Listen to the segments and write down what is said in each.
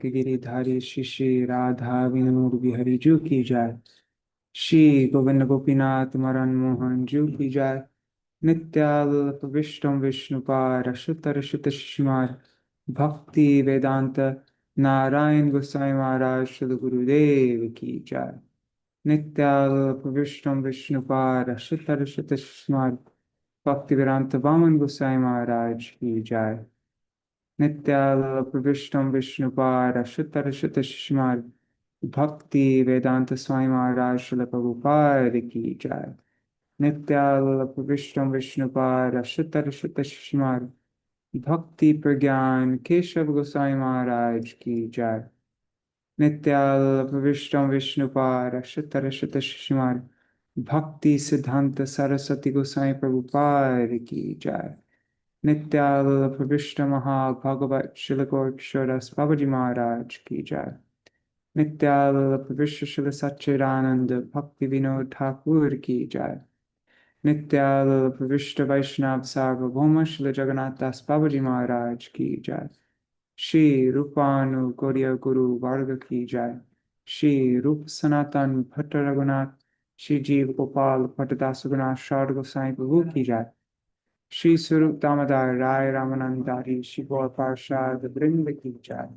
कि गिरिधारी श्री श्री राधा विनोद बिहारी जू की जाय। श्री गोविंद गोपीनाथ मदन मोहन जू की जाय। नित्याल्प विष्णु विष्णुपार अच्युत शिशुमार भक्ति वेदांत नारायण गोसाई महाराज श्री गुरुदेव की जय। नित्याल्प विष्णु विष्णुपार अच्युत शिशुमार भक्ति वेदांत वामन गोसाई महाराज की जय। नित्याल्प विष्णु विष्णुपार अच्युत शिशुमार भक्ति वेदांत स्वामी महाराज श्री प्रभुपाद की जय। नित्याल्प विष्णु विष्णुपार अच्युत शिशुमार भक्ति प्रज्ञान केशव गोसाई महाराज की जय। नित्याल्प विष्णु विष्णुपार अच्युत शिशुमार भक्ति सिद्धांत सरस्वती गोसाई प्रभुपाद की जय। नित्याल्प विष्णु महाभगवत श्री गौरक्षरस बाबाजी महाराज की जय। नित्याल्प विश्व श्री सच्चिदानंद भक्ति विनोद ठाकुर की जय। नित्याल्प विष्णु वैष्णव सार्वभौम श्री जगन्नाथ दास बाबाजी महाराज की जय। श्री रूपानु गौड़िया गुरु वर्ग की जय। श्री रूप सनातन भट्ट रघुनाथ श्री जीव गोपाल भट्टदास रघुनाथ शौर गोसाई प्रभु की जय। श्री स्वरूप दामोदर राय रामानंदारी श्री गौर पार्षद वृंद की जय।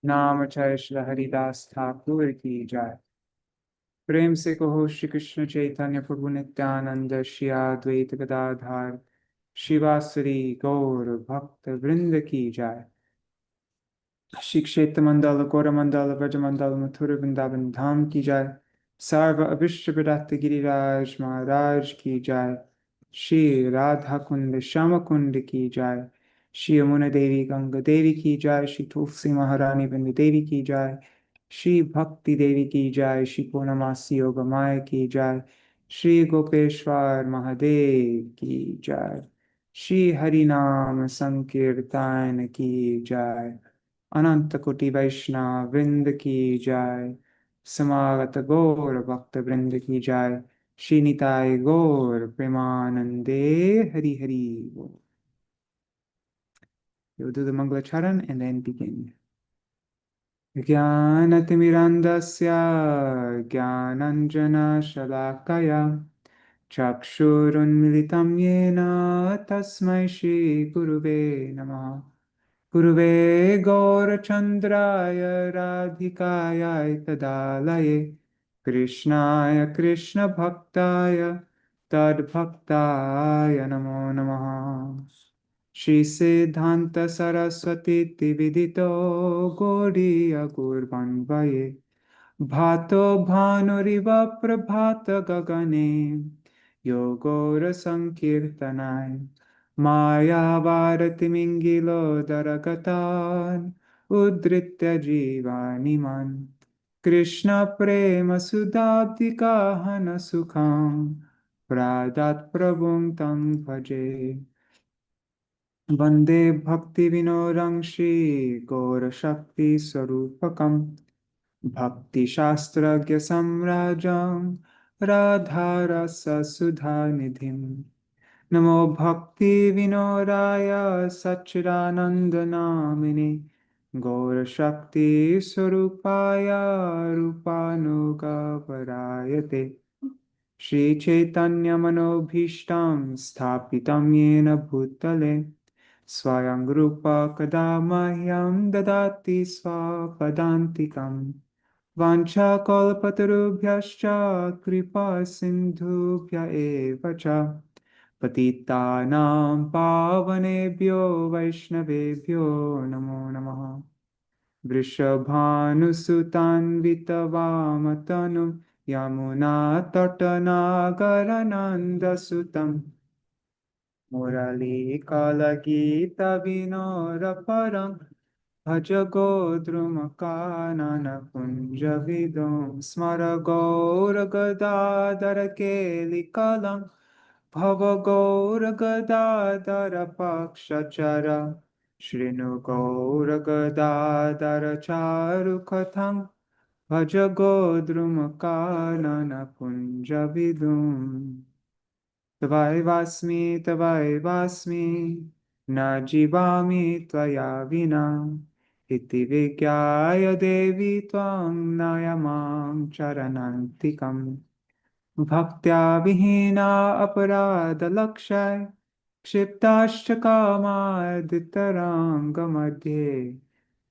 नाम जय श्री हरिदास ठाकुर की जय। प्रेम से कहो श्री कृष्ण चैतन्य प्रभु नित्यानंद श्री अद्वैत गदाधर शिवासरी गौर भक्त वृंद की जय। श्री क्षेत्र मंडल गौर मंडल ब्रज मंडल मथुर वृंदावन धाम की जय। सर्व अभिष्ट प्रदत्त गिरिराज महाराज की जय। श्री राधा कुंड श्याम कुंड की जय। श्री यमुना देवी गंगा देवी की जय। श्री तुलसी महारानी वृंद देवी की जय। श्री भक्ति देवी की जय। श्री पूर्णमासी योग माया की जय। श्री गोपेश्वर महादेव की जय। श्री हरिनाम संकीर्तन की जय। अनंत कोटि वैष्णव वृंद की जय। समागत गौर भक्त वृंद की जय। श्री निताय गौर प्रेमानंदे हरि हरि बोल। We'll do the Mangala Charan and then begin. Jnanatimidandasya Jnananjana Shalakaya Chakshurunmilitam Yena Tasmai Shri Gurave Namaha. Gurave Gaurachandraya Radhikaya Tadalaye Krishnaya Krishna Bhaktaya Tadbhaktaya Namo Namaha. Shri Siddhanta Sarasvatī Vidito Gauḍīya Gurvanvaye Bhato Bhanuriva Prabhata Gagane Yogora Sankirtanai Maya Varati Mingilo Daragatan Udritya Jivaniman Krishna Prema Sudabdika Hana Sukham Pradat Prabhum Tam Bhaje Vande Bhakti Vinodam Shri Gaura Shakti Sarupakam Bhakti Shastragya Samrajam Radharasa Sudha Nidhim Namo Bhakti Vinodaya Satchidananda Namini Gaura Shakti Sarupaya Rupanuga Varayate Shri Chaitanya Manobhishtam Sthapitam Yena Bhutale Swayam Rupa Kadamahyam Dadati Swapadantikam Vancha Kalpatarubhyascha Kripa Sindhubhya Evacha Patitanam Pavanebhyo Vaishnavebhyo Namo Namaha. Vrishabhanusutan Vitavamatanu Yamuna Tatanagarananda Sutam Murali Kalagita Vinora Param Bhaja Godrumakanana Kunja Vidum Smara Gaura Gadadara Keli Kalam Bhava Gaura Gadadara Pakshachara Shrinu Gaura Gadadara Charu Katham Bhaja Godrumakanana Kunja Vidum Tvai Vasmi Na Jivami Tvaya Vina iti vigyaya devi tvam nayamam charanantikam bhaktya vihina aparada lakshay kshiptascha kamadhitaranga madhye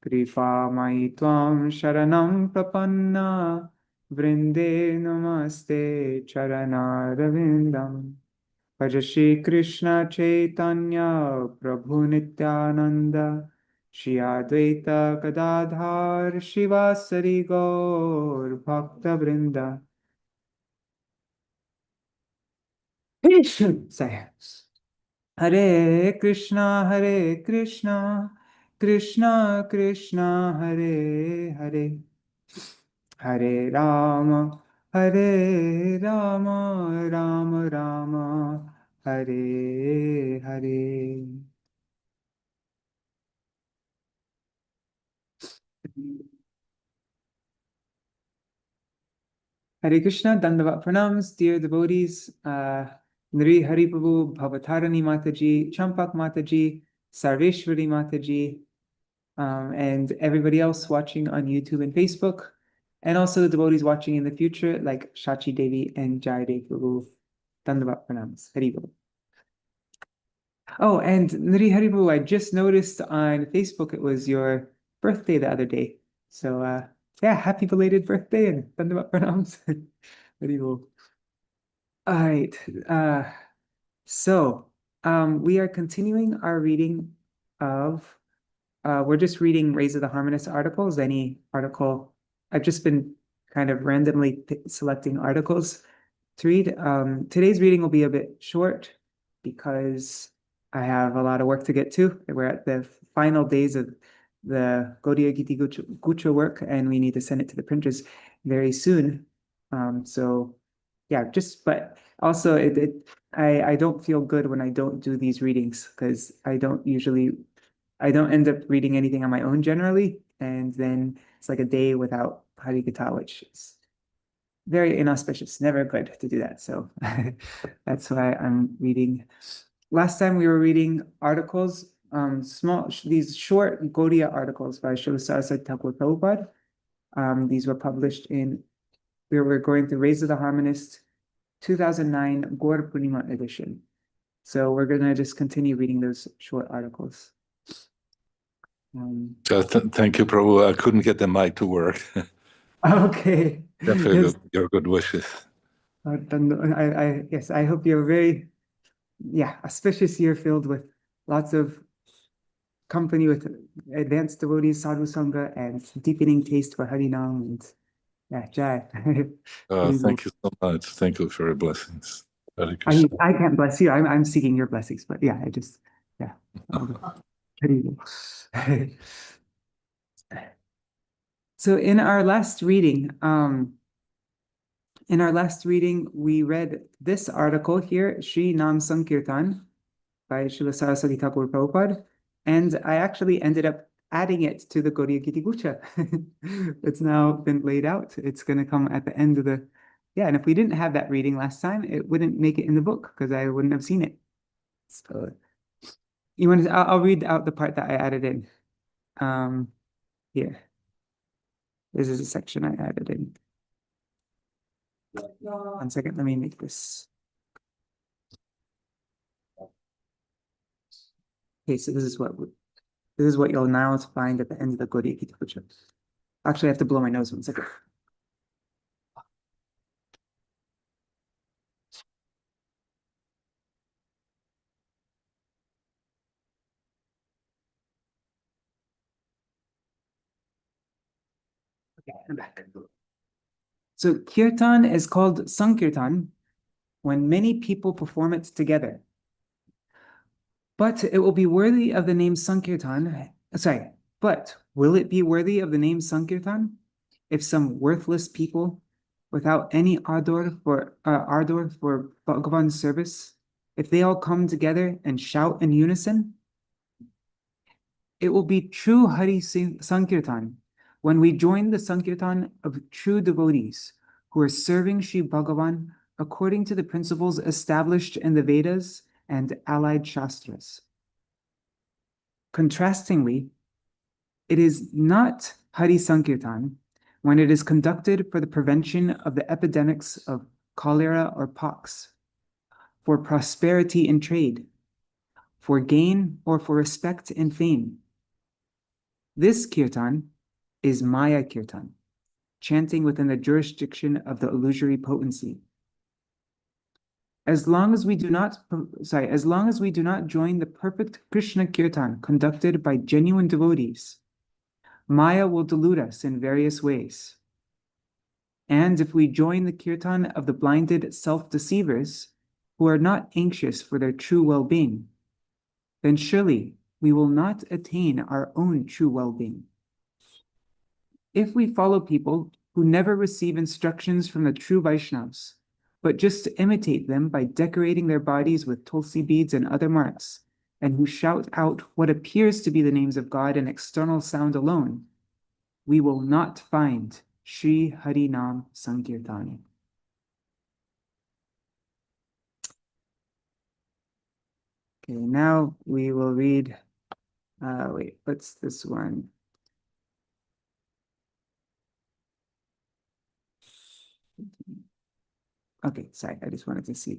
kripa mai tvam sharanam prapanna vrinde namaste charanaravindam. Bhaja Shri Krishna Chaitanya Prabhu Nityananda Shri Advaita Gadadhar Shivasari Gaur Bhakta Vrinda. Say, Hare Krishna, Krishna Krishna, Hare Hare, Hare Rama, Rama Rama, Hare Hare. Hare Krishna, Dandavat Pranams, dear devotees, Nri Hari Prabhu, Bhavatarani Mataji, Champak Mataji, Sarveshwari Mataji, and everybody else watching on YouTube and Facebook, and also the devotees watching in the future, like Shachi Devi and Jayadev Prabhu. Dandavat Pranams. Hari Prabhu. Oh, and Nri Hari Prabhu, I just noticed on Facebook it was your birthday the other day. So, yeah, happy belated birthday and Dandavat Pranams. Hari Prabhu. All right. So we are continuing our reading of, we're just reading Rays of the Harmonist articles, any article. I've just been kind of randomly selecting articles to read. Today's reading will be a bit short because I have a lot of work to get to. We're at the final days of the Gauḍīya Giti Gucha work, and we need to send it to the printers very soon. So yeah, but also I don't feel good when I don't do these readings because I don't end up reading anything on my own generally, and then it's like a day without Harikatha, which is very inauspicious, never good to do that. So that's why I'm reading. Last time we were reading articles, these short Gauḍīya articles by Śrīla Sarasvatī Prabhupāda. These were published we were going through Rays of the Harmonist 2009 Gaura Pūrṇimā edition. So we're going to just continue reading those short articles. Thank you, Prabhu. I couldn't get the mic to work. Okay. Definitely your good wishes. Yes, I hope you're very, auspicious year filled with lots of company with advanced devotees, sadhu sangha, and deepening taste for Harinam and Jai. Thank you so much. Thank you for your blessings. I can't bless you. I'm seeking your blessings, but So in our last reading, we read this article here, Shri Nam Sankirtan by Śrīla Sarasvatī Prabhupāda, and I actually ended up adding it to the Gauḍīya Giti Gucha. It's now been laid out. It's going to come at the end of the, and if we didn't have that reading last time, it wouldn't make it in the book because I wouldn't have seen it. So I'll read out the part that I added in. Here. This is a section I added in. 1 second, let me make this. Okay, so this is what you'll now find at the end of the Gauḍīya Gita Gucha. Actually, I have to blow my nose 1 second. Okay, I'm back. So kirtan is called sankirtan when many people perform it together. But it will be worthy of the name sankirtan. But will it be worthy of the name sankirtan if some worthless people, without any ardor for Bhagavan's service, if they all come together and shout in unison? It will be true Hari Sankirtan when we join the Sankirtan of true devotees who are serving Sri Bhagavan according to the principles established in the Vedas and allied Shastras. Contrastingly, It is not Hari Sankirtan when it is conducted for the prevention of the epidemics of cholera or pox, for prosperity in trade, for gain or for respect and fame. This kirtan is Maya Kirtan, chanting within the jurisdiction of the illusory potency. As long as we do not join the perfect Krishna Kirtan conducted by genuine devotees, Maya will delude us in various ways. And if we join the Kirtan of the blinded self-deceivers who are not anxious for their true well-being, then surely we will not attain our own true well-being. If we follow people who never receive instructions from the true Vaishnavas, but just to imitate them by decorating their bodies with tulsi beads and other marks, and who shout out what appears to be the names of God in external sound alone, we will not find Shri Hari Nam Sankirtan. Okay, now we will read, wait, what's this one? Okay, sorry, I just wanted to see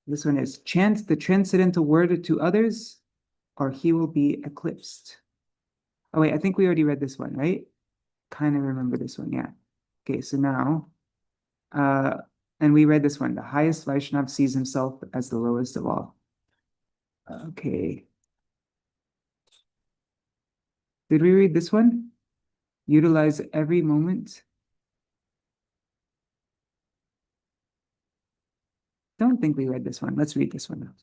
this one is chant the transcendental word to others, or he will be eclipsed. Oh wait, I think we already read this one, right? Kind of remember this one, yeah. Okay, so now, and we read this one, the highest Vaishnava sees himself as the lowest of all. Okay. Did we read this one? Utilize every moment. Don't think we read this one. Let's read this one now.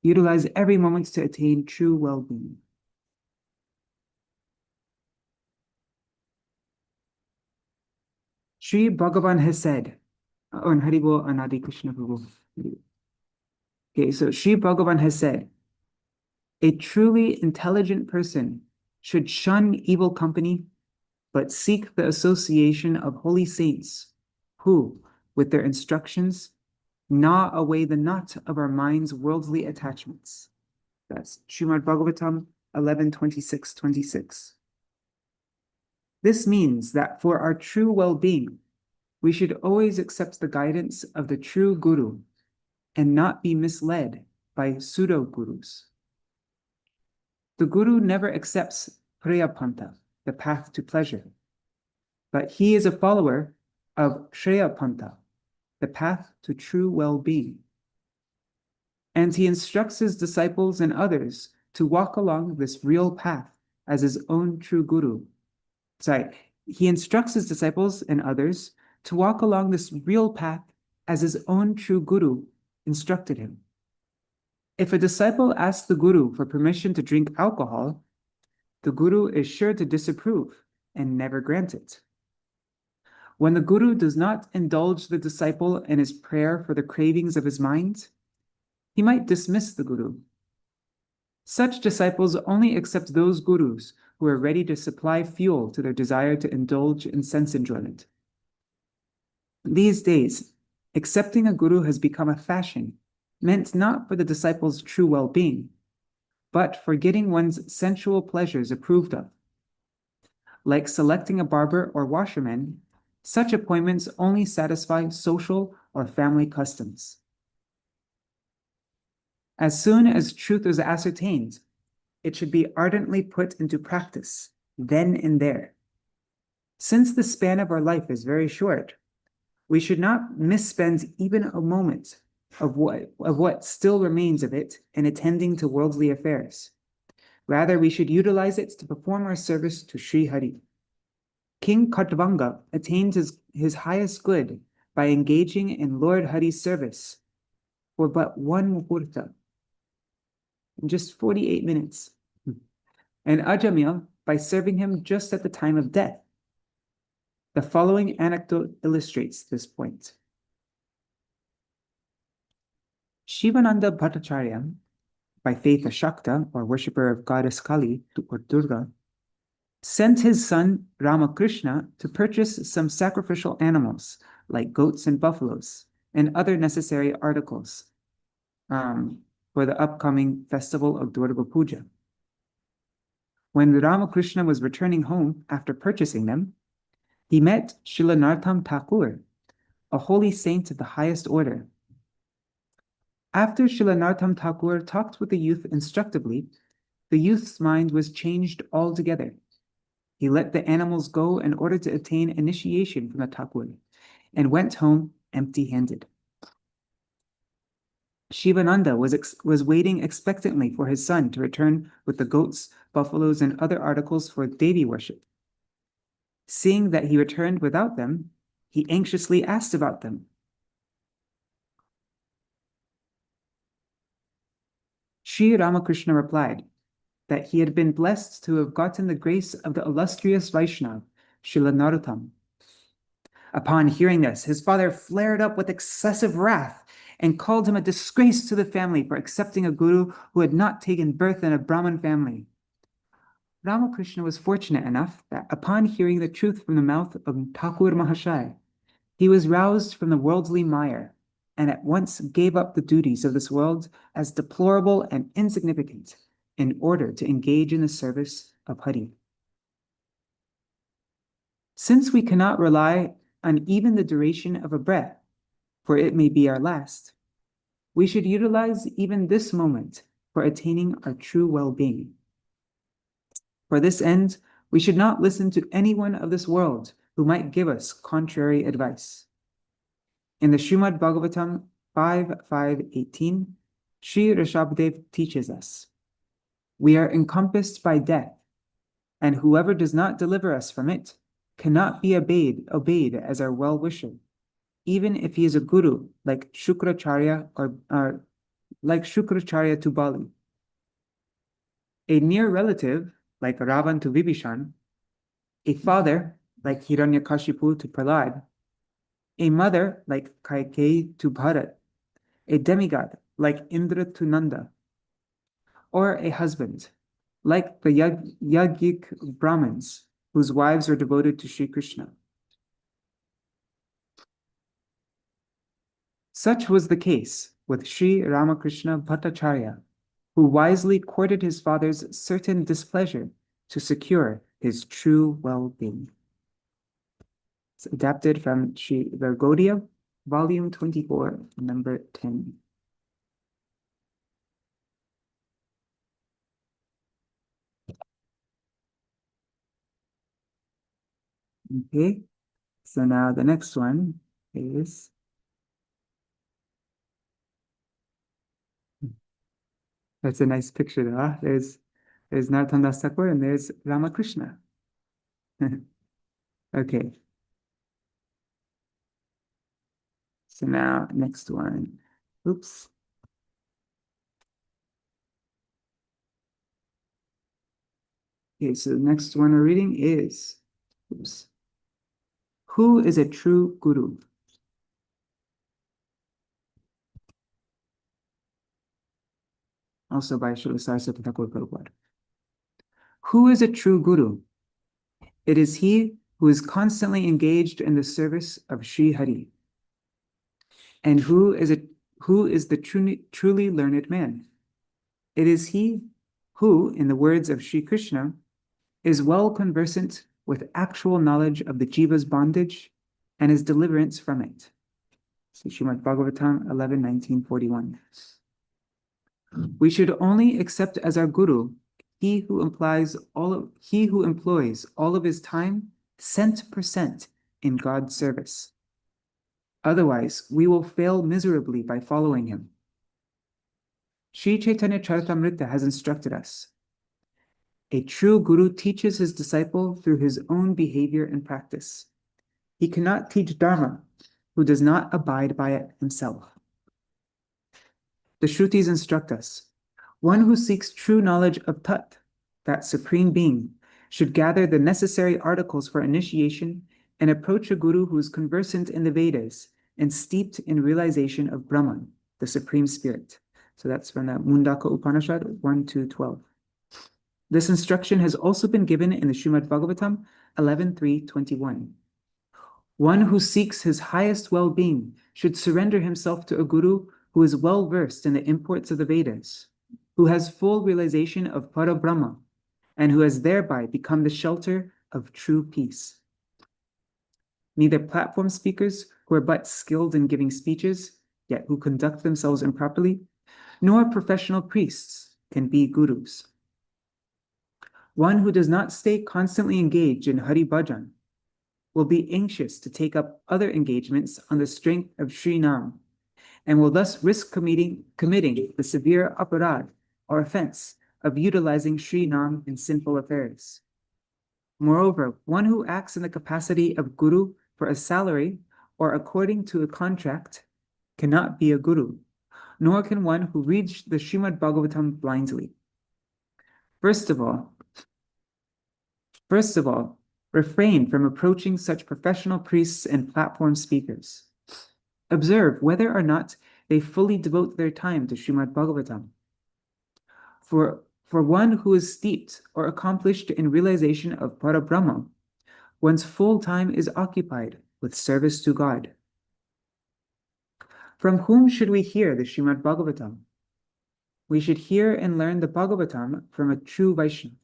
Utilize every moment to attain true well-being. Sri Bhagavan has said, on Haribo Anadi Krishna Prabhu. Okay, so Sri Bhagavan has said, a truly intelligent person should shun evil company, but seek the association of holy saints who, with their instructions, gnaw away the knot of our mind's worldly attachments. That's Srimad Bhagavatam 11:26-26. This means that for our true well-being, we should always accept the guidance of the true Guru and not be misled by pseudo-gurus. The Guru never accepts Prayapanta, the path to pleasure, but he is a follower of Shreyapanta, the path to true well-being. And he instructs his disciples and others to walk along this real path as his own true Guru. He instructs his disciples and others to walk along this real path as his own true Guru instructed him. If a disciple asks the Guru for permission to drink alcohol, the Guru is sure to disapprove and never grant it. When the Guru does not indulge the disciple in his prayer for the cravings of his mind, he might dismiss the Guru. Such disciples only accept those Gurus who are ready to supply fuel to their desire to indulge in sense enjoyment. These days, accepting a Guru has become a fashion, meant not for the disciple's true well-being, but for getting one's sensual pleasures approved of. Like selecting a barber or washerman, such appointments only satisfy social or family customs. As soon as truth is ascertained, it should be ardently put into practice, then and there. Since the span of our life is very short, we should not misspend even a moment of what still remains of it in attending to worldly affairs. Rather, we should utilize it to perform our service to Sri Hari. King Khatvanga attained his highest good by engaging in Lord Hari's service for but one muhurta, in just 48 minutes, and Ajamil by serving him just at the time of death. The following anecdote illustrates this point. Shivananda Bhattacharya, by faith a Shakta, or worshipper of goddess Kali or Durga, sent his son Ramakrishna to purchase some sacrificial animals like goats and buffaloes and other necessary articles for the upcoming festival of Durga Puja. When Ramakrishna was returning home after purchasing them, he met Śrīla Narottam Thakur, a holy saint of the highest order. After Śrīla Narottam Thakur talked with the youth instructively, the youth's mind was changed altogether. He let the animals go in order to attain initiation from the Thakur and went home empty-handed. Shivananda was waiting expectantly for his son to return with the goats, buffaloes, and other articles for Devi worship. Seeing that he returned without them, he anxiously asked about them. Sri Ramakrishna replied that he had been blessed to have gotten the grace of the illustrious Vaishnava, Śrīla Narottam. Upon hearing this, his father flared up with excessive wrath and called him a disgrace to the family for accepting a guru who had not taken birth in a Brahmin family. Ramakrishna was fortunate enough that upon hearing the truth from the mouth of Thakur Mahashaya, he was roused from the worldly mire and at once gave up the duties of this world as deplorable and insignificant in order to engage in the service of Hari. Since we cannot rely on even the duration of a breath, for it may be our last, we should utilize even this moment for attaining our true well-being. For this end, we should not listen to anyone of this world who might give us contrary advice. In the Srimad Bhagavatam 5.5.18, Sri Rishabhdev teaches us, "We are encompassed by death, and whoever does not deliver us from it cannot be obeyed as our well-wisher, even if he is a guru like Shukracharya or like Shukracharya to Bali, a near relative like Ravan to Vibhishan, a father like Hiranyakashipu to Prahlad, a mother like Kaikeyi to Bharat, a demigod like Indra to Nanda, or a husband like the Yajnik Brahmins whose wives are devoted to Sri Krishna." Such was the case with Sri Ramakrishna Bhattacharya, who wisely courted his father's certain displeasure to secure his true well-being. It's adapted from the Gauḍīya, volume 24, number 10. Okay, so now the next one is that's a nice picture there. Huh? There's Narottam Das Thakur and there's Ramakrishna. Okay. So now next one. Oops. Okay, so the next one we're reading is, who is a true guru? Also by Śrīla Sarasvatī Prabhupāda. Who is a true guru? It is he who is constantly engaged in the service of Sri Hari. And who is the truly learned man? It is he who, in the words of Sri Krishna, is well conversant with actual knowledge of the jiva's bondage and his deliverance from it. See Srimad Bhagavatam 11:19-41. We should only accept as our guru he who employs all of his time 100% in God's service. Otherwise, we will fail miserably by following him. Sri Chaitanya Charitamrita has instructed us, a true guru teaches his disciple through his own behavior and practice. He cannot teach Dharma who does not abide by it himself. The Shrutis instruct us, one who seeks true knowledge of Tat, that supreme being, should gather the necessary articles for initiation and approach a guru who is conversant in the Vedas and steeped in realization of Brahman, the supreme spirit. So that's from the Mundaka Upanishad 1-12. This instruction has also been given in the Srimad Bhagavatam 11:3-21. One who seeks his highest well-being should surrender himself to a guru who is well versed in the imports of the Vedas, who has full realization of Parabrahma, and who has thereby become the shelter of true peace. Neither platform speakers, who are but skilled in giving speeches, yet who conduct themselves improperly, nor professional priests can be gurus. One who does not stay constantly engaged in Hari Bhajan will be anxious to take up other engagements on the strength of Sri Nam, and will thus risk committing the severe aparad or offense of utilizing Sri Nam in sinful affairs. Moreover, one who acts in the capacity of guru for a salary or according to a contract cannot be a guru, nor can one who reads the Srimad Bhagavatam blindly. First of all, refrain from approaching such professional priests and platform speakers. Observe whether or not they fully devote their time to Srimad Bhagavatam. For one who is steeped or accomplished in realization of Parabrahma, one's full time is occupied with service to God. From whom should we hear the Srimad Bhagavatam? We should hear and learn the Bhagavatam from a true Vaishnava,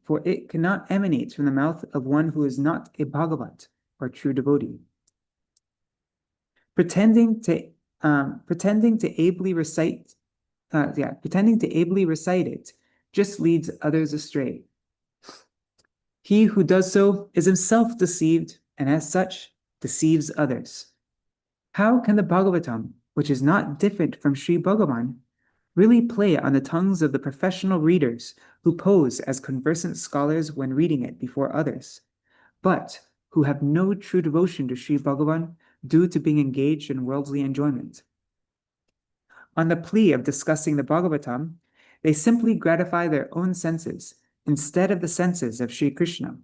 for it cannot emanate from the mouth of one who is not a Bhagavat or true devotee. Pretending to ably recite it just leads others astray. He who does so is himself deceived, and as such deceives others. How can the Bhagavatam, which is not different from Sri Bhagavan, really play on the tongues of the professional readers who pose as conversant scholars when reading it before others, but who have no true devotion to Sri Bhagavan due to being engaged in worldly enjoyment? On the plea of discussing the Bhagavatam, they simply gratify their own senses instead of the senses of Sri Krishna.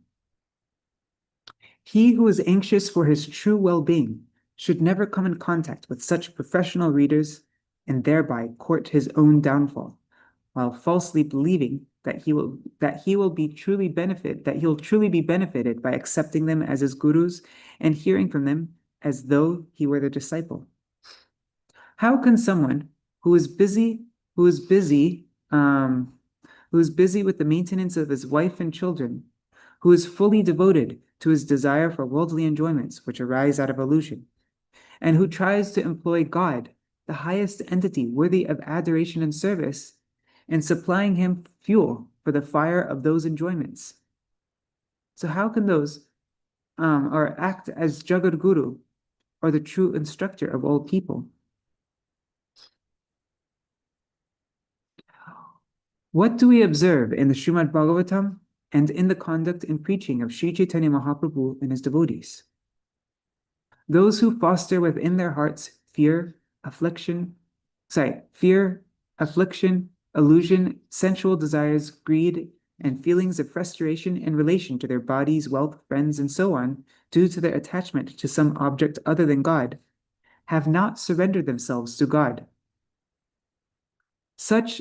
He who is anxious for his true well-being should never come in contact with such professional readers and thereby court his own downfall, while falsely believing that he'll truly be benefited by accepting them as his gurus and hearing from them as though he were their disciple. How can someone who is busy with the maintenance of his wife and children, who is fully devoted to his desire for worldly enjoyments which arise out of illusion, and who tries to employ God, the highest entity worthy of adoration and service, in supplying him fuel for the fire of those enjoyments? So how can those or act as Jagat Guru, or the true instructor of all people? What do we observe in the Srimad Bhagavatam and in the conduct and preaching of Sri Chaitanya Mahaprabhu and his devotees? Those who foster within their hearts fear, affliction, illusion, sensual desires, greed, and feelings of frustration in relation to their bodies, wealth, friends, and so on, due to their attachment to some object other than God, have not surrendered themselves to God. Such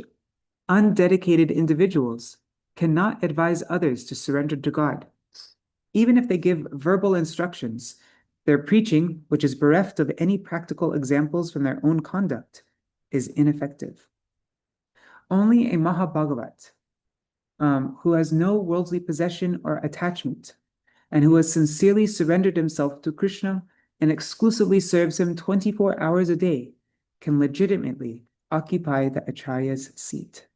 undedicated individuals cannot advise others to surrender to God. Even if they give verbal instructions, their preaching, which is bereft of any practical examples from their own conduct, is ineffective. Only a Mahabhagavat, who has no worldly possession or attachment, and who has sincerely surrendered himself to Krishna and exclusively serves him 24 hours a day, can legitimately occupy the Acharya's seat.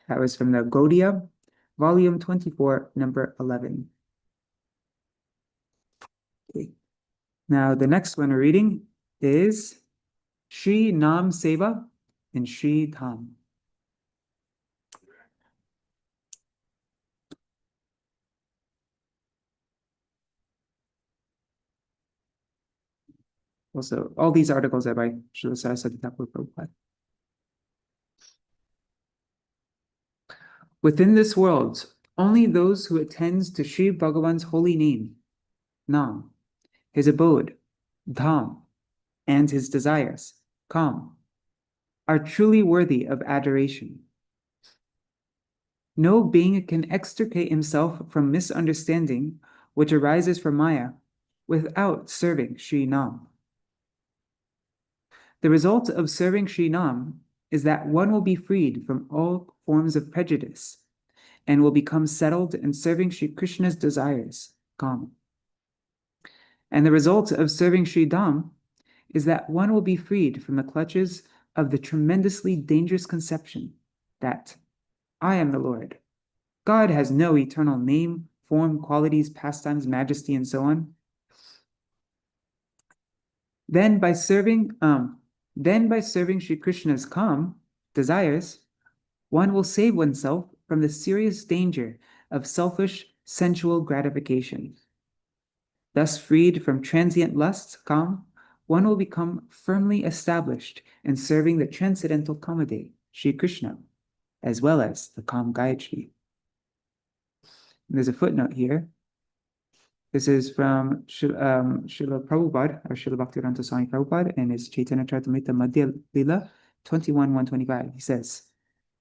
That was from the Gauḍīya, volume 24, number 11. Okay. Now, the next one we're reading is Shri Nam Seva and Shri Dham. Also, all these articles are by Śrīla Sarasvatī Prabhupāda. Within this world, only those who attend to Sri Bhagavan's holy name, Nam, his abode, Dham, and his desires, Kam, are truly worthy of adoration. No being can extricate himself from misunderstanding which arises from Maya without serving Sri Nam. The result of serving Sri Nam is that one will be freed from all forms of prejudice and will become settled in serving Sri Krishna's desires, Kam. And the result of serving Sri Dham is that one will be freed from the clutches of the tremendously dangerous conception that I am the Lord. God has no eternal name, form, qualities, pastimes, majesty, and so on. Then by serving Sri Krishna's Kam, desires, one will save oneself from the serious danger of selfish sensual gratification. Thus freed from transient lusts, Kam, one will become firmly established in serving the transcendental Kamadeva, Sri Krishna, as well as the Kam Gayatri. There's a footnote here. This is from Śrīla Prabhupāda, or Śrīla Bhaktisiddhānta Sarasvatī Prabhupāda, and his Chaitanya Charitamrita Madhya Lila 21:125. He says,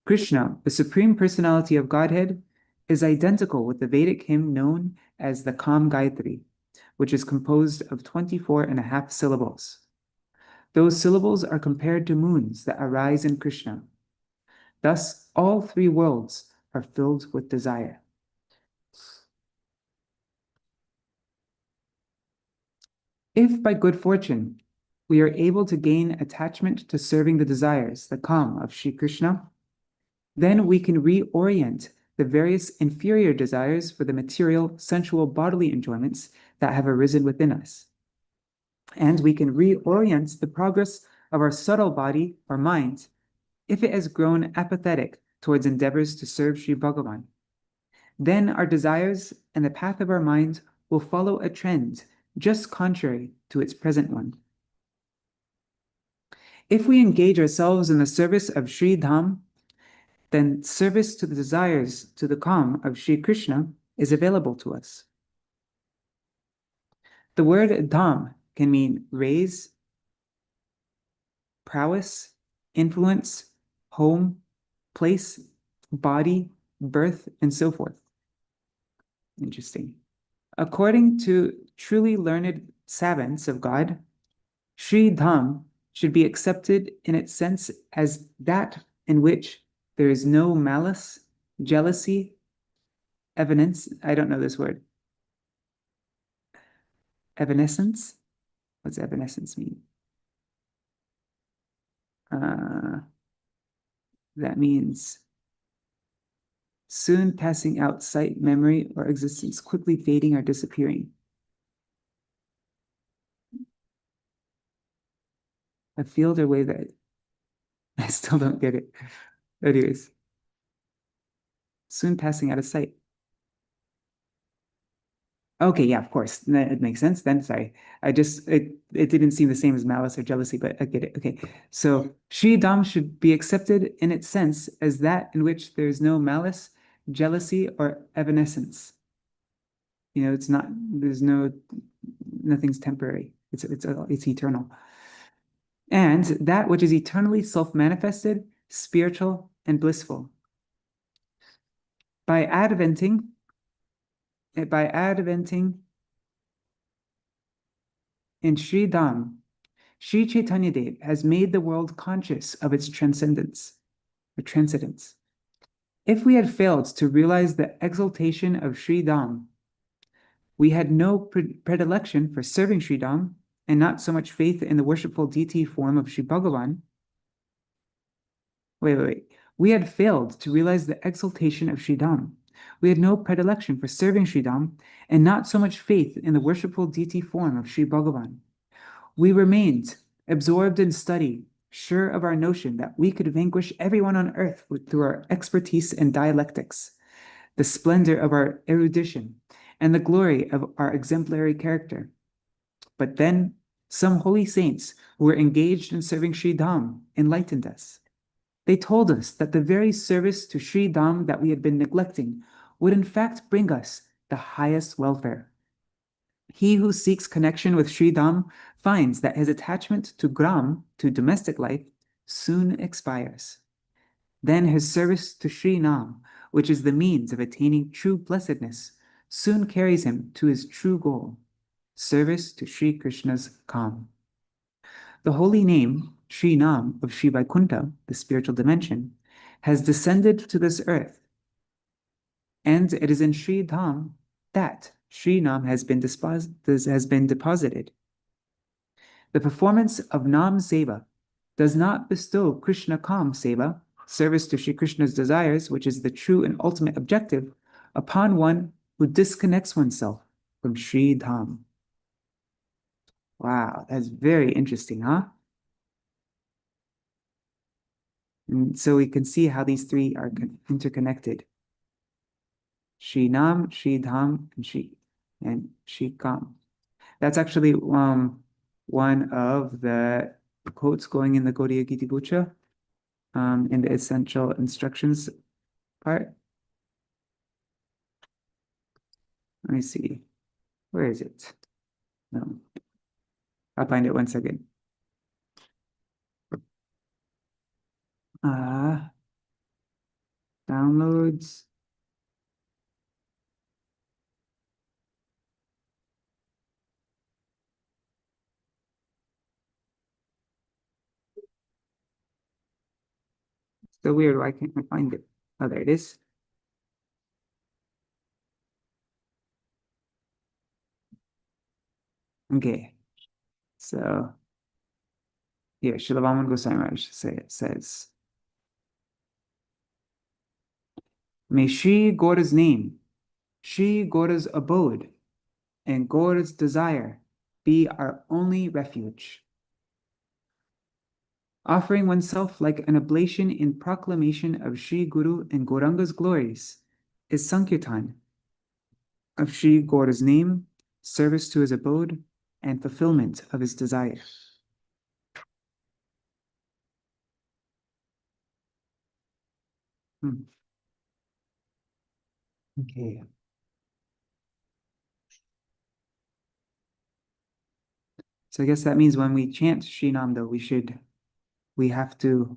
Krishna, the Supreme Personality of Godhead, is identical with the Vedic hymn known as the Kam Gayatri, which is composed of 24.5 syllables. Those syllables are compared to moons that arise in Krishna. Thus, all three worlds are filled with desire. If by good fortune we are able to gain attachment to serving the desires, the Kam of Sri Krishna, then we can reorient the various inferior desires for the material, sensual, bodily enjoyments that have arisen within us. And we can reorient the progress of our subtle body or mind if it has grown apathetic towards endeavors to serve Sri Bhagavan. Then our desires and the path of our mind will follow a trend just contrary to its present one. If we engage ourselves in the service of Sri Dham, then service to the desires to the Kam of Sri Krishna is available to us. The word Dham can mean raise, prowess, influence, home, place, body, birth, and so forth. Interesting. According to truly learned savants of God, Sri Dham should be accepted in its sense as that in which there is no malice, jealousy, evanescence. I don't know this word. Evanescence? What's evanescence mean? That means soon passing out sight, memory, or existence, quickly fading or disappearing. A field or way that I still don't get it. Anyways, soon passing out of sight. Okay, yeah, of course, it makes sense then. Sorry, it didn't seem the same as malice or jealousy, but I get it. Okay, so Sri Dham should be accepted in its sense as that in which there is no malice, jealousy, or evanescence. You know, it's not. There's nothing's temporary. It's eternal. And that which is eternally self-manifested, spiritual, and blissful. By adventing in Sri Dham, Sri Chaitanya Dev has made the world conscious of its transcendence. If we had failed to realize the exaltation of Sri Dham, we had no predilection for serving Sri Dham and not so much faith in the worshipful deity form of Sri Bhagavan. We had failed to realize the exaltation of Sri Dham. We had no predilection for serving Sri Dham and not so much faith in the worshipful deity form of Sri Bhagavan. We remained absorbed in study, sure of our notion that we could vanquish everyone on earth through our expertise in dialectics, the splendor of our erudition, and the glory of our exemplary character. But then some holy saints who were engaged in serving Sri Dham enlightened us. They told us that the very service to Sri Dham that we had been neglecting would in fact bring us the highest welfare. He who seeks connection with Sri Dham finds that his attachment to Gram, to domestic life, soon expires. Then his service to Sri Nam, which is the means of attaining true blessedness, soon carries him to his true goal, service to Sri Krishna's Kam. The holy name, Sri Nam of Sri Vaikuntha, the spiritual dimension, has descended to this earth, and it is in Sri Dham that Sri Nam has been deposited. The performance of Nam Seva does not bestow Krishna Kam Seva, service to Sri Krishna's desires, which is the true and ultimate objective, upon one who disconnects oneself from Sri Dham. Wow, that's very interesting, huh? And so we can see how these three are interconnected. Sri Nam, Sri Dham, and Sri Kam. That's actually one of the quotes going in the Gauḍīya Giti Bucha, in the essential instructions part. Let me see. Where is it? No. I'll find it one second. Downloads. It's so weird. Why can't I find it? Oh, there it is. Okay. So here, Śrīla Bhaktisiddhānta Sarasvatī Gosvāmī says, may Shri Gaura's name, Shri Gaura's abode, and Gaura's desire be our only refuge. Offering oneself like an oblation in proclamation of Shri Guru and Gauranga's glories is Sankirtan of Shri Gaura's name, service to his abode, and fulfillment of his desire. Okay. So I guess that means when we chant Shri Nam, though, we have to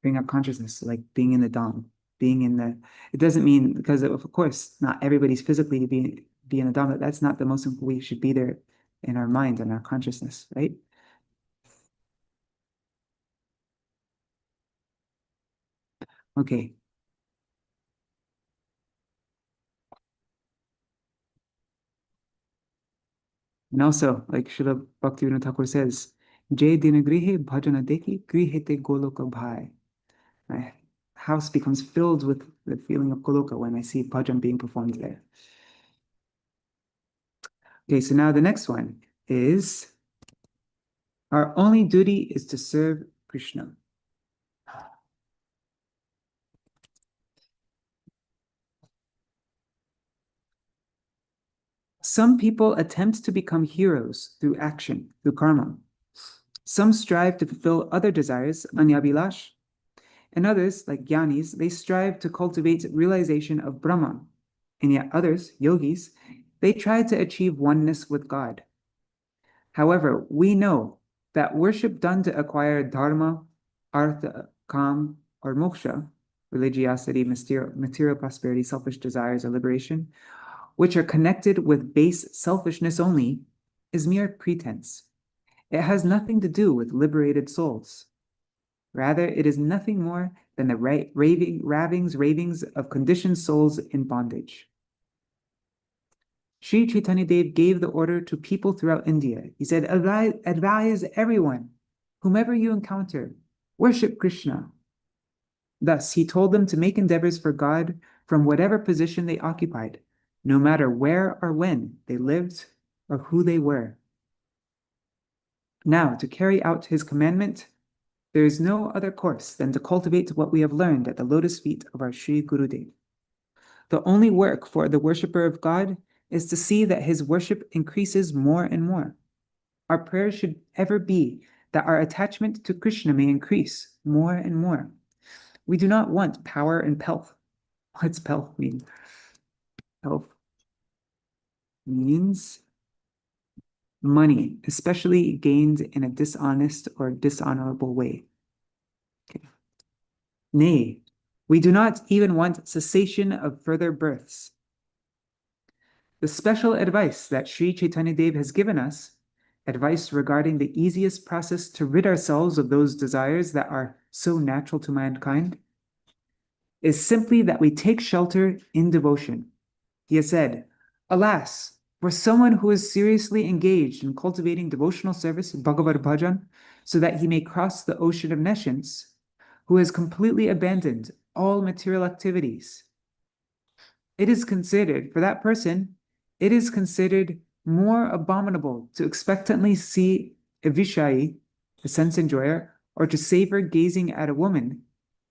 bring up consciousness, like being in the Dham, it doesn't mean, because of course, not everybody's physically to be in a Dham, that's not the most important. We should be there in our mind and our consciousness, right? Okay. And also, like Śrīla Bhaktivinoda Thakur says, Jai dinagrihe bhajana deki grihete goloka bhai. My house becomes filled with the feeling of goloka when I see bhajan being performed there. Okay, so now the next one is, our only duty is to serve Krishna. Some people attempt to become heroes through action, through karma. Some strive to fulfill other desires, anyabhilash, and others, like jnanis, they strive to cultivate realization of Brahman. And yet others, yogis, they try to achieve oneness with God. However, we know that worship done to acquire dharma, artha, kam, or moksha, religiosity, material prosperity, selfish desires, or liberation, which are connected with base selfishness only, is mere pretense. It has nothing to do with liberated souls. Rather, it is nothing more than the ravings of conditioned souls in bondage. Sri Chaitanya Dev gave the order to people throughout India. He said, advise everyone, whomever you encounter, worship Krishna. Thus, he told them to make endeavors for God from whatever position they occupied, no matter where or when they lived or who they were. Now, to carry out his commandment, there is no other course than to cultivate what we have learned at the lotus feet of our Sri Gurudev. The only work for the worshipper of God is to see that his worship increases more and more. Our prayer should ever be that our attachment to Krishna may increase more and more. We do not want power and pelf. What's pelf mean? Pelf means money, especially gained in a dishonest or dishonorable way. Okay. Nay, we do not even want cessation of further births. The special advice that Sri Chaitanya Dev has given us, advice regarding the easiest process to rid ourselves of those desires that are so natural to mankind is simply that we take shelter in devotion. He has said, alas, for someone who is seriously engaged in cultivating devotional service, Bhagavad Bhajan, so that he may cross the ocean of nescience, who has completely abandoned all material activities, for that person, it is considered more abominable to expectantly see a Vishayi, a sense enjoyer, or to savor gazing at a woman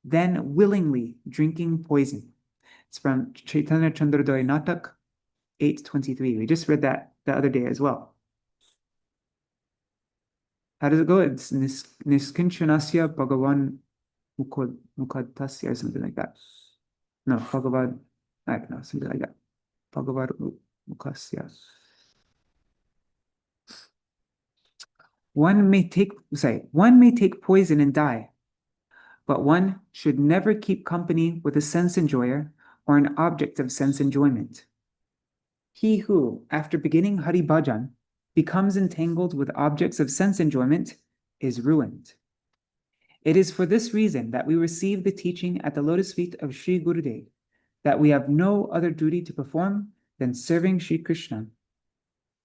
than willingly drinking poison. It's from Chaitanya Chandrodaya Natak 8:23. We just read that the other day as well. How does it go? It's Niskinchanasya Bhagavan Mukadtasya or something like that. No, Bhagavad, no, something like that. Bhagavad Mukasya. One may take poison and die, but one should never keep company with a sense enjoyer or an object of sense enjoyment. He who, after beginning Hari Bhajan, becomes entangled with objects of sense enjoyment is ruined. It is for this reason that we receive the teaching at the lotus feet of Sri Gurudev, that we have no other duty to perform than serving Sri Krishna.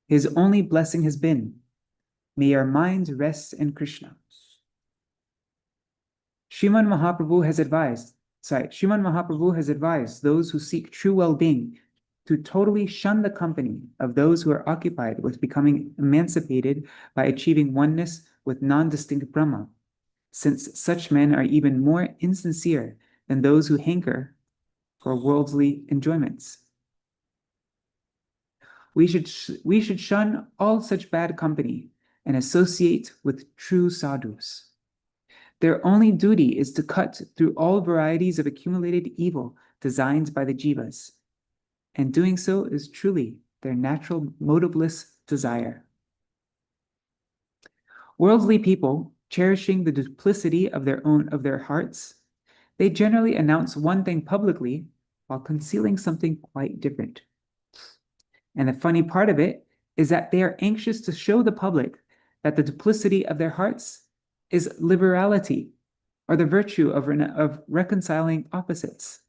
His only blessing has been, may our minds rest in Krishna. Sriman Mahaprabhu has advised those who seek true well-being to totally shun the company of those who are occupied with becoming emancipated by achieving oneness with non-distinct Brahma, since such men are even more insincere than those who hanker for worldly enjoyments. We should shun all such bad company and associate with true sadhus. Their only duty is to cut through all varieties of accumulated evil designed by the jivas, and doing so is truly their natural motiveless desire. Worldly people, cherishing the duplicity of their hearts, they generally announce one thing publicly while concealing something quite different. And the funny part of it is that they are anxious to show the public that the duplicity of their hearts is liberality, or the virtue of reconciling opposites.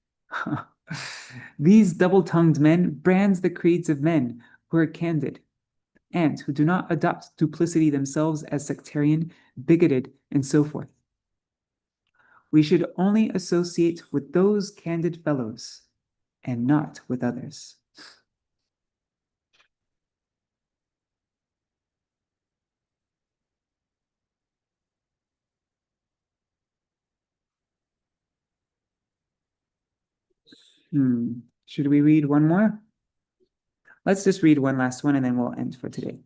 These double-tongued men brand the creeds of men who are candid and who do not adopt duplicity themselves as sectarian, bigoted, and so forth. We should only associate with those candid fellows and not with others. Should we read one more? Let's just read one last one and then we'll end for today.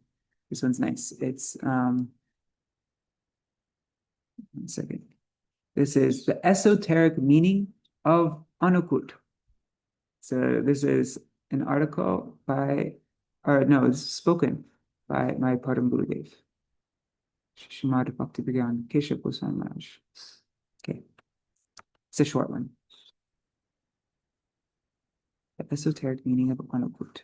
This one's nice. It's, one second. This is the esoteric meaning of Anukut. So this is an article it's spoken by my Param Gurudev. Śrīmad Bhaktisiddhānta Sarasvatī Gosvāmī. Okay. It's a short one. The esoteric meaning of Anukut.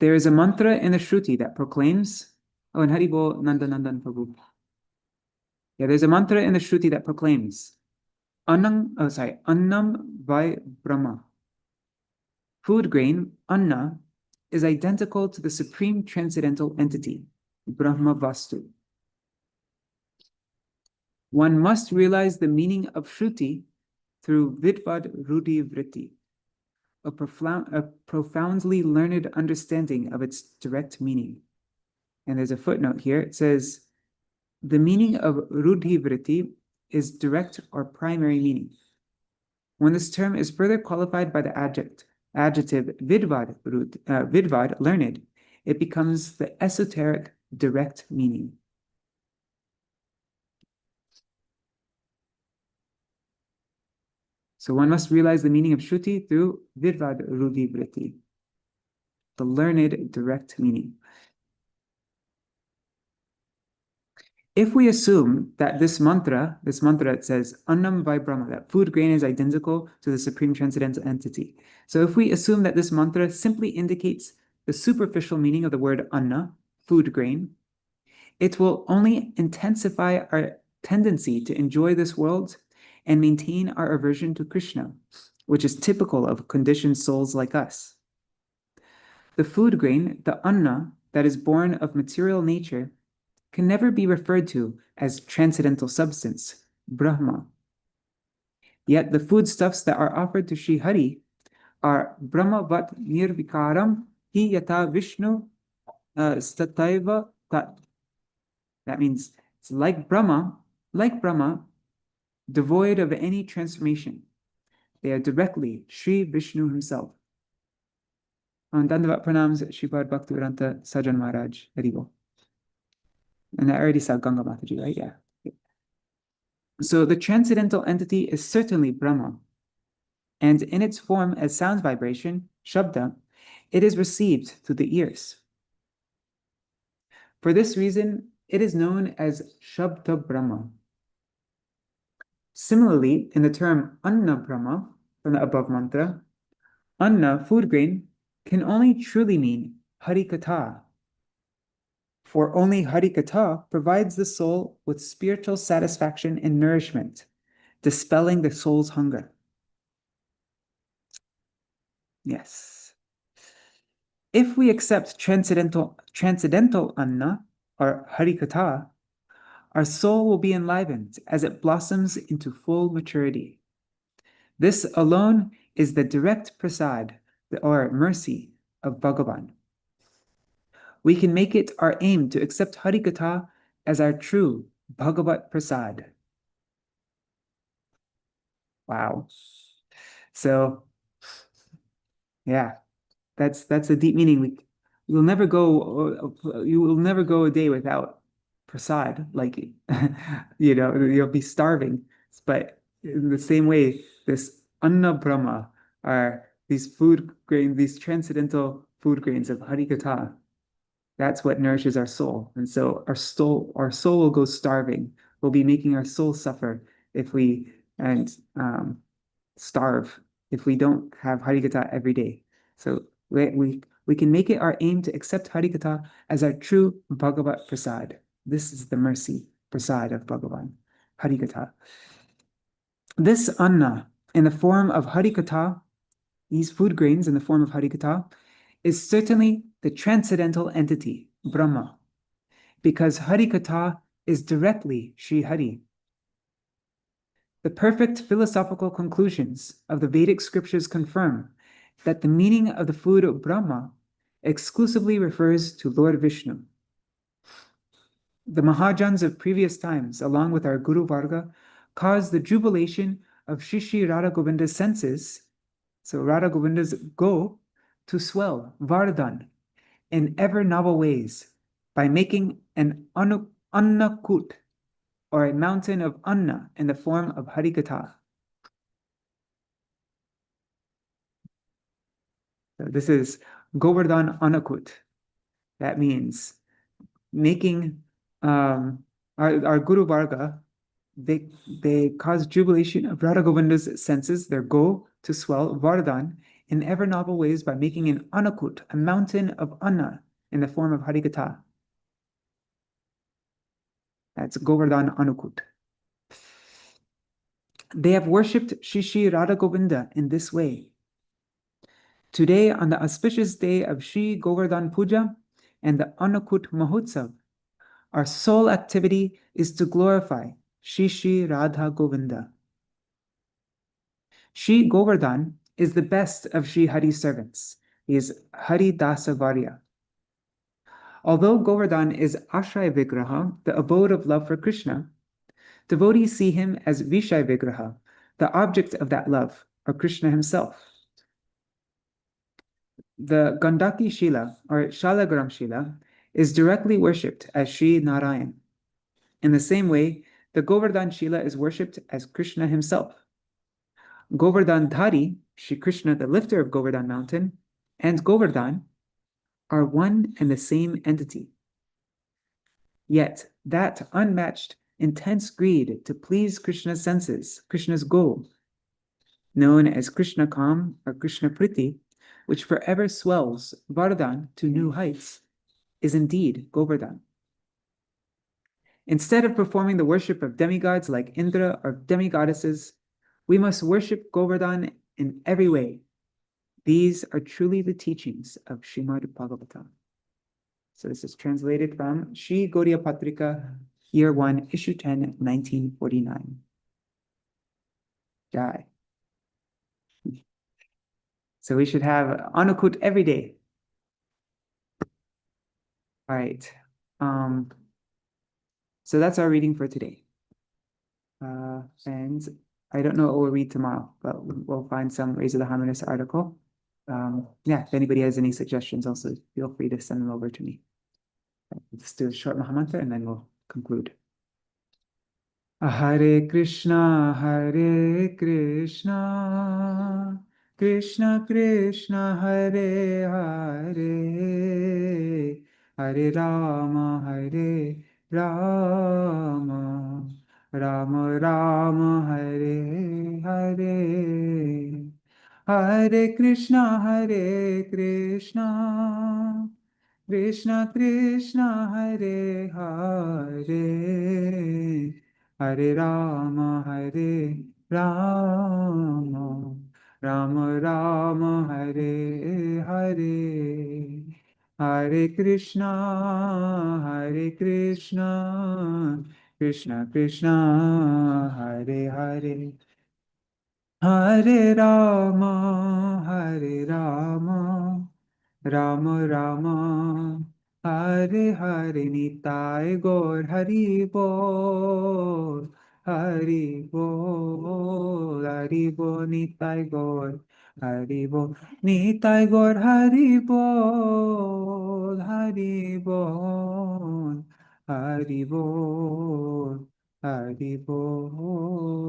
There is a mantra in the Shruti that proclaims, and Haribol Nandanandan Prabhu. Yeah, there's a mantra in the Shruti that proclaims, Annam Vai Brahma. Food grain, Anna, is identical to the supreme transcendental entity, Brahma Vastu. One must realize the meaning of Shruti through Vidvad Rudhi Vritti, a profoundly learned understanding of its direct meaning. And there's a footnote here. It says, the meaning of Rudhi Vritti is direct or primary meaning. When this term is further qualified by the adjective Vidvad, learned, it becomes the esoteric direct meaning. So one must realize the meaning of Shruti through Vidvad Rudhi Vritti, the learned direct meaning. If we assume that this mantra that says Annam vai Brahma, that food grain is identical to the Supreme Transcendental Entity. So if we assume that this mantra simply indicates the superficial meaning of the word Anna, food grain, it will only intensify our tendency to enjoy this world and maintain our aversion to Krishna, which is typical of conditioned souls like us. The food grain, the Anna, that is born of material nature, can never be referred to as transcendental substance, Brahma. Yet the foodstuffs that are offered to Sri Hari are Brahmavat Nirvikaram Hi Yata Vishnu Stataiva Tat. That means it's like Brahma, devoid of any transformation. They are directly Sri Vishnu himself. Dandavat pranams Sripad Bhaktivedanta Sajan Maharaj Haribo. And I already saw Ganga Mataji, right? Yeah. So the transcendental entity is certainly Brahma. And in its form as sound vibration, Shabda, it is received through the ears. For this reason, it is known as Shabda Brahma. Similarly, in the term Anna Brahma, from the above mantra, Anna, food grain, can only truly mean Harikatha. For only Harikatha provides the soul with spiritual satisfaction and nourishment, dispelling the soul's hunger. Yes. If we accept transcendental Anna, or Harikatha, our soul will be enlivened as it blossoms into full maturity. This alone is the direct prasad, or mercy, of Bhagavan. We can make it our aim to accept Harikatha as our true Bhagavat Prasad. Wow. So, yeah, that's a deep meaning. You will never go a day without prasad. Like, you'll be starving. But in the same way, this Anna Brahma are these food grain, these transcendental food grains of Harikatha. That's what nourishes our soul. And so our soul will go starving. We'll be making our soul suffer if we starve if we don't have Harikatha every day. So we can make it our aim to accept Harikatha as our true Bhagavat Prasad. This is the mercy Prasad of Bhagavan, Harikatha. This Anna in the form of Harikatha, these food grains in the form of Harikatha, is certainly the transcendental entity, Brahma, because Harikatha is directly Sri Hari. The perfect philosophical conclusions of the Vedic scriptures confirm that the meaning of the food of Brahma exclusively refers to Lord Vishnu. The Mahajans of previous times, along with our Guru Varga, caused the jubilation of Shri Shri Radha Govinda's senses, so Radha Govinda's go, to swell, Vardhan, in ever novel ways by making an Annakut, or a mountain of Anna in the form of Harikatha. So this is Govardhan Annakut. That means making our Guru Varga, they cause jubilation of Radha Govinda's senses, their go, to swell, Vardhan, in ever novel ways by making an Annakut, a mountain of Anna in the form of Harikatha. That's Govardhan Annakut. They have worshipped Shri Shri Radha Govinda in this way. Today, on the auspicious day of Shri Govardhan Puja and the Annakut Mahotsav, our sole activity is to glorify Shri Shri Radha Govinda. Shri Govardhan is the best of Shri Hari's servants. He is Hari Dasa Varya. Although Govardhan is Ashray Vigraha, the abode of love for Krishna, devotees see him as Vishay Vigraha, the object of that love, or Krishna himself. The Gandaki Shila, or Shalagram Shila, is directly worshipped as Sri Narayan. In the same way, the Govardhan Shila is worshipped as Krishna himself. Govardhan Dhari, Shri Krishna, the lifter of Govardhan mountain, and Govardhan are one and the same entity. Yet, that unmatched, intense greed to please Krishna's senses, Krishna's goal, known as Krishna Kam or Krishna Priti, which forever swells Vardhan to new heights, is indeed Govardhan. Instead of performing the worship of demigods like Indra or demigoddesses, we must worship Govardhan in every way. These are truly the teachings of Srimad Bhagavatam. So this is translated from Sri Gauḍīya Patrika, Year 1, Issue 10, 1949. Jai. So we should have Anukut every day. All right. So that's our reading for today. And I don't know what we'll read tomorrow, but we'll find some Rays of the Harmonist article. Yeah, if anybody has any suggestions, also feel free to send them over to me. Let's do a short Mahamantra and then we'll conclude. Hare Krishna, Krishna Krishna, Hare Hare, Hare Rama, Rama Rama, Hare Hare. Hare Krishna, Krishna Krishna, Hare Hare, Hare Rama, Rama Rama, Hare Hare. Hare Krishna, Krishna Krishna, Hare Hare. Hare Rama, Rama Rama, Hare Hare. Nitai Gaur Hari Bol, Hari Bol, Hari Bol. Nitai Gaur Hari Bol, Nitai Gaur Hari Bol, Hari Bol, Hari Bol, Hari Bol.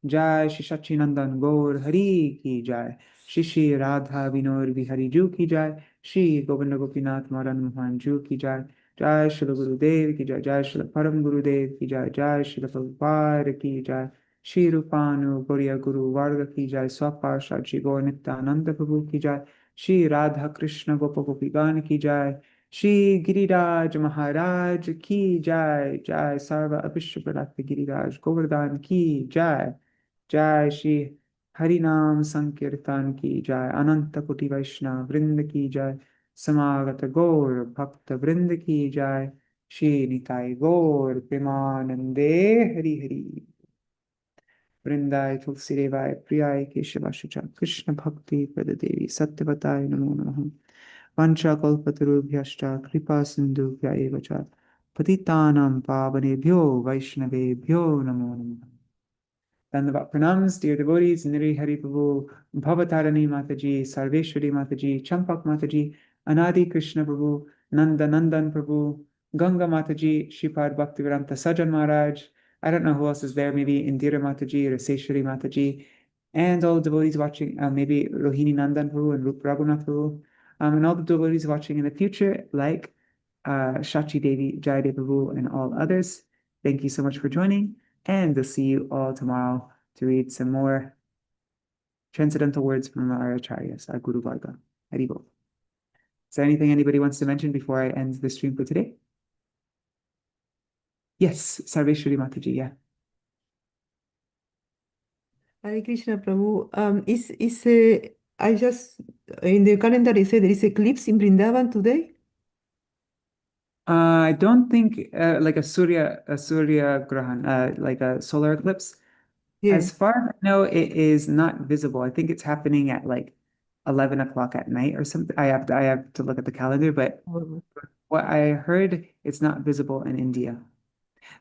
Jai Shri Sachinandan Gaur Hari Ki Jai, Shri Radha Vinod Bihari Ju Ki Jai, Shri Govinda Gopinath Maran Mohan Ju Ki Jai, Jai Shri Gurudev Ki Jai, Jai Shri Param Gurudev Ki Jai, Jai Shri Prabhupada Ki Jai, Shri Rupanu Gauriya Guru Varga Ki Jai, Swapar Shri Gaur Nityananda Prabhu Ki Jai, Shri Radha Krishna Gopa Gopigan Ki Jai, Shri Giriraj Maharaj Ki Jai, Jai Sarva Abhishwarat Giriraj Govardhan Ki Jai, Jai Shri Harinam Sankirtan Ki Jai, Ananta Koti Vaishnava Vrinda Ki Jai, Samagata Gaur Bhakta Vrinda Ki Jai, Shri Nitai Gaur Premanande Hari Hari. Vrindai Tulsi Devai Priyai Keshavashacha Krishna Bhakti Pradadevi Satyavataya Namo Namaha. Vancha Kalpatarubhyashta Kripa Sindhubhya Evacha Patitanam Pavanebhyo Vaishnavebhyo Namo Namaha. Dandavat pranams, dear devotees, Niri Hari Prabhu, Bhavatarani Mataji, Sarveshwari Mataji, Champak Mataji, Anadi Krishna Prabhu, Nanda Nandan Prabhu, Ganga Mataji, Shripad Bhaktivedanta Sajan Maharaj. I don't know who else is there, maybe Indira Mataji or Seshwari Mataji, and all the devotees watching, maybe Rohini Nandan Prabhu and Rup Raghunath Prabhu, and all the devotees watching in the future, like Shachi Devi, Jayadeva Prabhu, and all others. Thank you so much for joining. And we'll see you all tomorrow to read some more transcendental words from our acharyas, our Guru Varga. Haribol. Is there anything anybody wants to mention before I end the stream for today? Yes, Sarveshwari Mataji, yeah. Hare Krishna Prabhu. I just, in the calendar it said there is eclipse in Vrindavan today? I don't think like a Surya Grahan, like a solar eclipse. Yeah. As far as I know, it is not visible. I think it's happening at like 11 o'clock at night or something. I have to look at the calendar, but what I heard, it's not visible in India.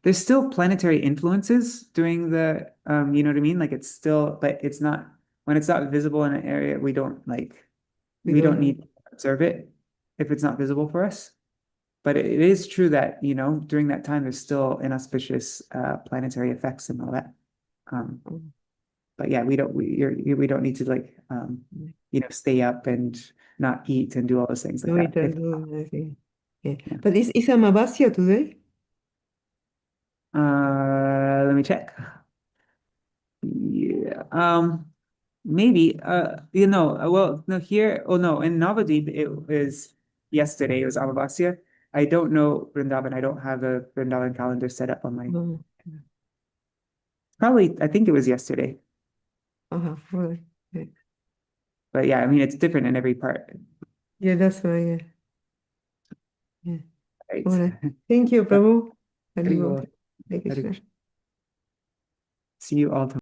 There's still planetary influences during the, you know what I mean? Like it's still, but it's not, when it's not visible in an area, we don't need to observe it if it's not visible for us. But it is true that, you know, during that time, there's still inauspicious planetary effects and all that. But yeah, we don't need to like, you know, stay up and not eat and do all those things like that. Yeah. Yeah. But is Amavasya today? Let me check. Yeah. Maybe. Well, no, here. Oh no, in Navadvip it was yesterday. It was Amavasya. I don't know Vrindavan. I don't have a Vrindavan calendar set up on my. Oh, Probably, I think it was yesterday. right. Yeah. But yeah, I mean, it's different in every part, Yeah, that's why. Yeah. Yeah. right? All right. Thank you, Prabhu. Very Haribol. well. Hare Krishna. See you all tomorrow.